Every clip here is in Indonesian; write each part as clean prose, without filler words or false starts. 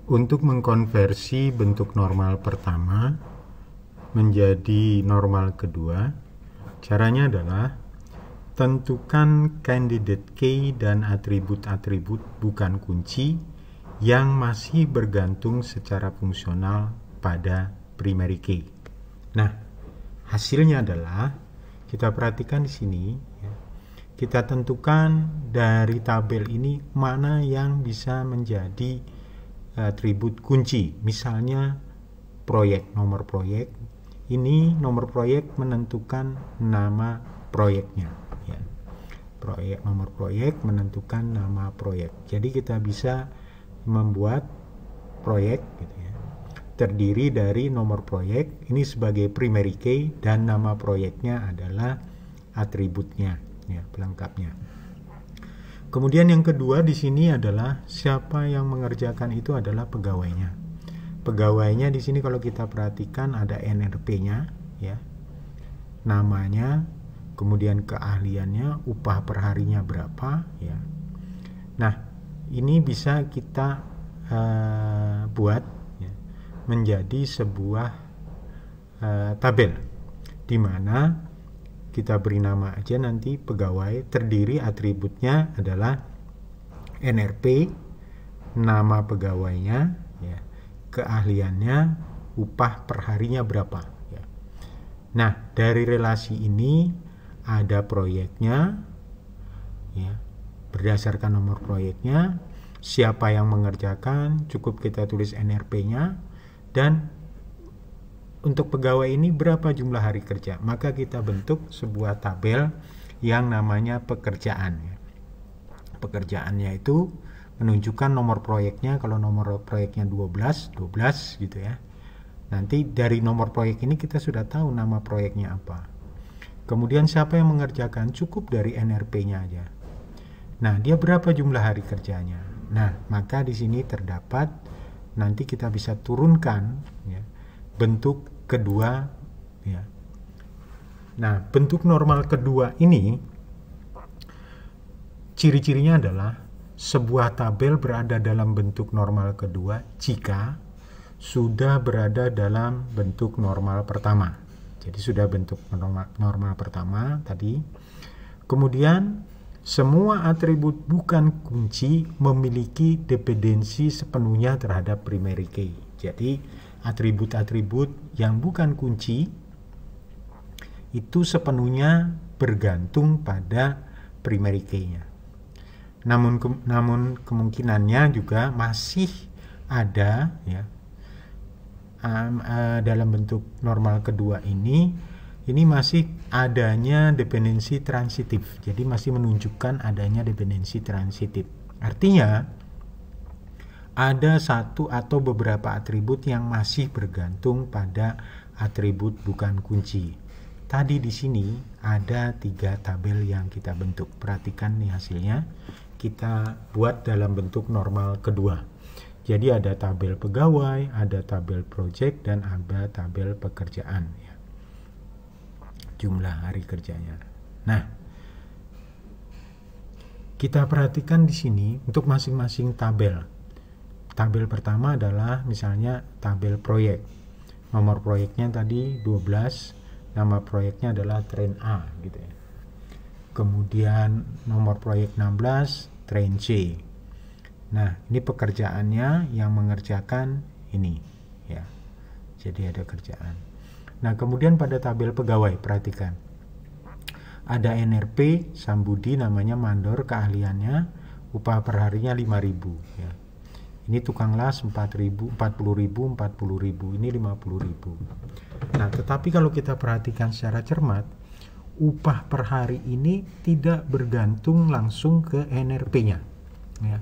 Untuk mengkonversi bentuk normal pertama menjadi normal kedua, caranya adalah tentukan candidate key dan atribut-atribut bukan kunci yang masih bergantung secara fungsional pada primary key. Nah, hasilnya adalah kita perhatikan di sini, ya, kita tentukan dari tabel ini mana yang bisa menjadi atribut kunci. Misalnya proyek, nomor proyek. Ini nomor proyek menentukan nama proyeknya, ya. Proyek, nomor proyek menentukan nama proyek. Jadi kita bisa membuat proyek gitu ya, terdiri dari nomor proyek ini sebagai primary key dan nama proyeknya adalah atributnya, ya, pelengkapnya. Kemudian yang kedua di sini adalah siapa yang mengerjakan itu adalah pegawainya. Pegawainya di sini kalau kita perhatikan ada NRP-nya, ya, namanya, kemudian keahliannya, upah per harinya berapa, ya. Nah, ini bisa kita buat, ya, menjadi sebuah tabel di mana kita beri nama aja nanti pegawai, terdiri atributnya adalah NRP, nama pegawainya, ya, keahliannya, upah per harinya berapa, ya. Nah, dari relasi ini ada proyeknya, ya, berdasarkan nomor proyeknya, siapa yang mengerjakan, cukup kita tulis NRP-nya, dan untuk pegawai ini berapa jumlah hari kerja, maka kita bentuk sebuah tabel yang namanya pekerjaan. Pekerjaannya itu menunjukkan nomor proyeknya, kalau nomor proyeknya 12 gitu ya. Nanti dari nomor proyek ini kita sudah tahu nama proyeknya apa. Kemudian siapa yang mengerjakan, cukup dari NRP-nya aja. Nah, dia berapa jumlah hari kerjanya. Nah, maka di sini terdapat, nanti kita bisa turunkan, ya, bentuk kedua, ya. Nah, bentuk normal kedua ini ciri-cirinya adalah sebuah tabel berada dalam bentuk normal kedua jika sudah berada dalam bentuk normal pertama. Jadi sudah bentuk normal pertama tadi. Kemudian semua atribut bukan kunci memiliki dependensi sepenuhnya terhadap primary key. Jadi atribut-atribut yang bukan kunci itu sepenuhnya bergantung pada primary key-nya. Namun kemungkinannya juga masih ada, ya, dalam bentuk normal kedua ini masih adanya dependensi transitif. Jadi masih menunjukkan adanya dependensi transitif. Artinya ada satu atau beberapa atribut yang masih bergantung pada atribut bukan kunci. Tadi di sini ada 3 tabel yang kita bentuk. Perhatikan nih hasilnya. Kita buat dalam bentuk normal kedua. Jadi ada tabel pegawai, ada tabel project, dan ada tabel pekerjaan, ya. Jumlah hari kerjanya. Nah, kita perhatikan di sini untuk masing-masing tabel. Tabel pertama adalah misalnya tabel proyek. Nomor proyeknya tadi 12, nama proyeknya adalah train A gitu ya. Kemudian nomor proyek 16, train C. Nah, ini pekerjaannya yang mengerjakan ini, ya. Jadi ada kerjaan. Nah, kemudian pada tabel pegawai perhatikan. Ada NRP, Sambudi namanya mandor, keahliannya, upah per harinya 5.000, ya. Ini tukang las 40.000, ini 50.000. Nah, tetapi kalau kita perhatikan secara cermat, upah per hari ini tidak bergantung langsung ke NRP-nya, ya.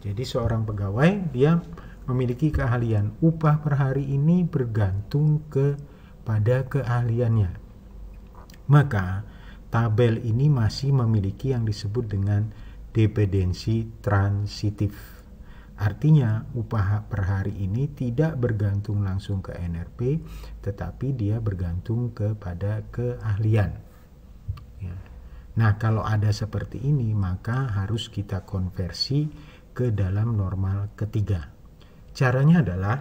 Jadi seorang pegawai dia memiliki keahlian, upah per hari ini bergantung pada keahliannya. Maka tabel ini masih memiliki yang disebut dengan dependensi transitif. Artinya upah per hari ini tidak bergantung langsung ke NRP, tetapi dia bergantung kepada keahlian, ya. Nah, kalau ada seperti ini, maka harus kita konversi ke dalam normal ketiga. Caranya adalah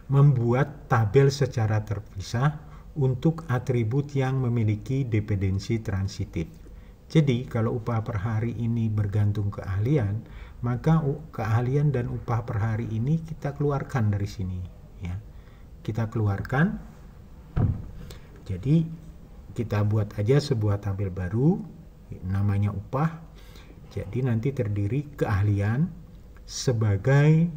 membuat tabel secara terpisah untuk atribut yang memiliki dependensi transitif. Jadi kalau upah per hari ini bergantung keahlian, maka keahlian dan upah per hari ini kita keluarkan dari sini, ya. Kita keluarkan. Jadi kita buat aja sebuah tabel baru, namanya upah. Jadi nanti terdiri keahlian sebagai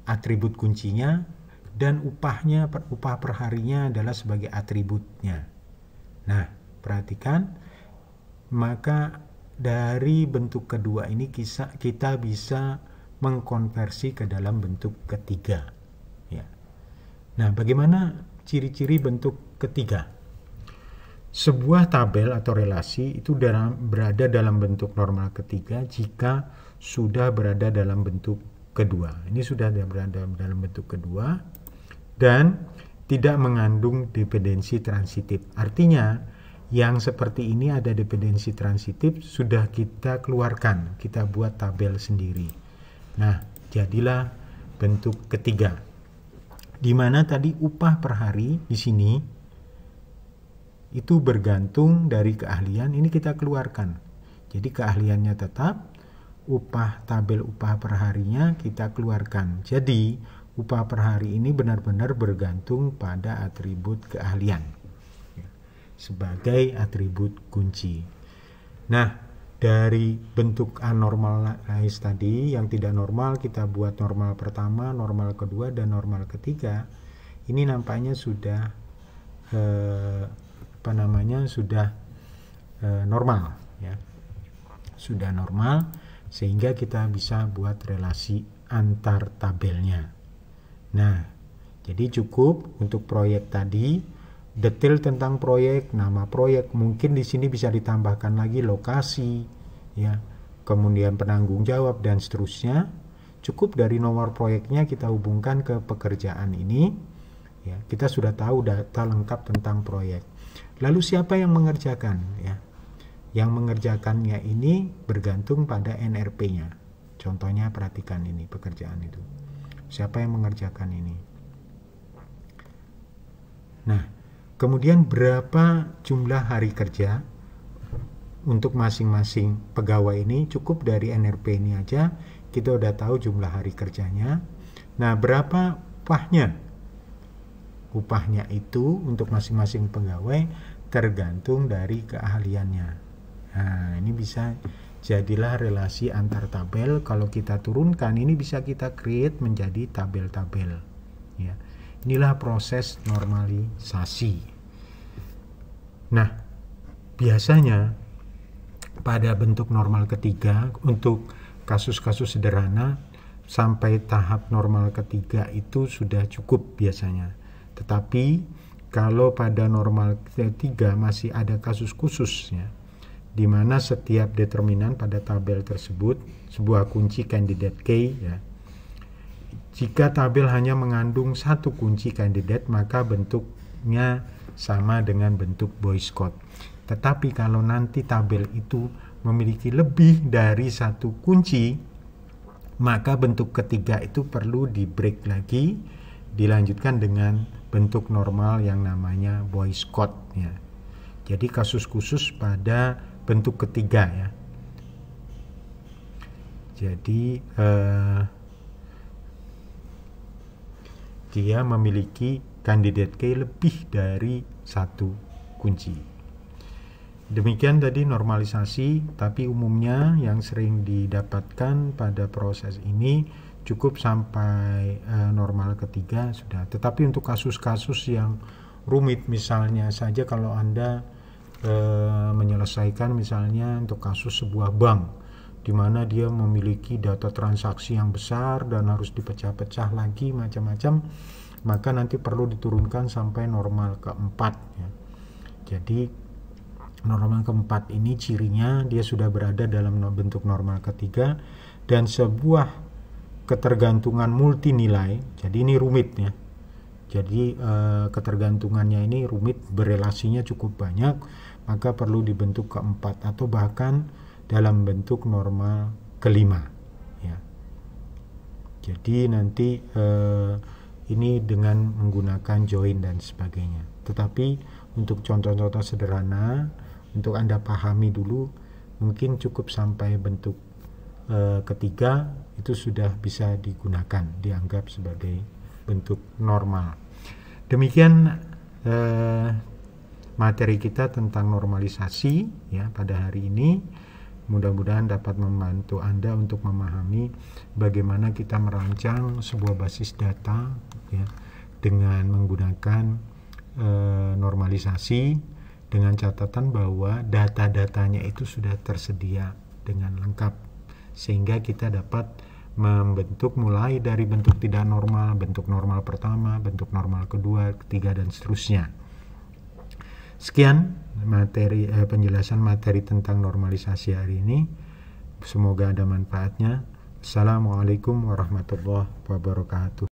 atribut kuncinya, dan upah per harinya adalah sebagai atributnya. Nah, perhatikan, maka dari bentuk kedua ini kita bisa mengkonversi ke dalam bentuk ketiga, ya. Nah, bagaimana ciri-ciri bentuk ketiga? Sebuah tabel atau relasi itu berada dalam bentuk normal ketiga jika sudah berada dalam bentuk kedua. Ini sudah berada dalam bentuk kedua dan tidak mengandung dependensi transitif. Artinya yang seperti ini ada dependensi transitif sudah kita keluarkan, kita buat tabel sendiri. Nah, jadilah bentuk ketiga. Di mana tadi upah per hari di sini itu bergantung dari keahlian, ini kita keluarkan. Jadi keahliannya tetap, tabel upah per harinya kita keluarkan. Jadi upah per hari ini benar-benar bergantung pada atribut keahlian sebagai atribut kunci. Nah, dari bentuk unnormalized tadi yang tidak normal kita buat normal pertama, normal kedua, dan normal ketiga. Ini nampaknya sudah normal, ya. Sudah normal sehingga kita bisa buat relasi antar tabelnya. Nah, jadi cukup untuk proyek tadi, detail tentang proyek, nama proyek, mungkin di sini bisa ditambahkan lagi lokasi, ya, kemudian penanggung jawab dan seterusnya. Cukup dari nomor proyeknya kita hubungkan ke pekerjaan ini, ya. Kita sudah tahu data lengkap tentang proyek. Lalu siapa yang mengerjakan, ya? Yang mengerjakannya ini bergantung pada NRP-nya. Contohnya perhatikan ini pekerjaan itu. Siapa yang mengerjakan ini? Nah, kemudian berapa jumlah hari kerja untuk masing-masing pegawai ini? Cukup dari NRP ini aja kita udah tahu jumlah hari kerjanya. Nah, berapa upahnya? Upahnya itu untuk masing-masing pegawai tergantung dari keahliannya. Nah, ini bisa jadilah relasi antar tabel. Kalau kita turunkan, ini bisa kita create menjadi tabel-tabel, ya. Inilah proses normalisasi. Nah, biasanya pada bentuk normal ketiga untuk kasus-kasus sederhana sampai tahap normal ketiga itu sudah cukup biasanya. Tetapi kalau pada normal ketiga masih ada kasus khususnya, di mana setiap determinan pada tabel tersebut sebuah kunci candidate key, ya. Jika tabel hanya mengandung satu kunci kandidat, maka bentuknya sama dengan bentuk Boyce code. Tetapi kalau nanti tabel itu memiliki lebih dari satu kunci, maka bentuk ketiga itu perlu di break lagi, dilanjutkan dengan bentuk normal yang namanya Boyce code, ya. Jadi kasus khusus pada bentuk ketiga, ya. Jadi dia memiliki candidate key lebih dari satu kunci. Demikian tadi normalisasi, tapi umumnya yang sering didapatkan pada proses ini cukup sampai normal ketiga sudah. Tetapi untuk kasus-kasus yang rumit, misalnya saja kalau Anda menyelesaikan misalnya untuk kasus sebuah bank di mana dia memiliki data transaksi yang besar dan harus dipecah-pecah lagi macam-macam, maka nanti perlu diturunkan sampai normal keempat, ya. Jadi normal keempat ini cirinya dia sudah berada dalam bentuk normal ketiga dan sebuah ketergantungan multinilai. Jadi ini rumit, ya. Jadi ketergantungannya ini rumit, berelasinya cukup banyak, maka perlu dibentuk keempat atau bahkan dalam bentuk normal kelima, ya. Jadi nanti ini dengan menggunakan join dan sebagainya. Tetapi untuk contoh-contoh sederhana, untuk Anda pahami dulu, mungkin cukup sampai bentuk ketiga itu sudah bisa digunakan, dianggap sebagai bentuk normal. Demikian materi kita tentang normalisasi ya pada hari ini. Mudah-mudahan dapat membantu Anda untuk memahami bagaimana kita merancang sebuah basis data ya, dengan menggunakan normalisasi, dengan catatan bahwa data-datanya itu sudah tersedia dengan lengkap, sehingga kita dapat membentuk mulai dari bentuk tidak normal, bentuk normal pertama, bentuk normal kedua, ketiga, dan seterusnya. Sekian materi penjelasan materi tentang normalisasi hari ini. Semoga ada manfaatnya. Assalamualaikum warahmatullahi wabarakatuh.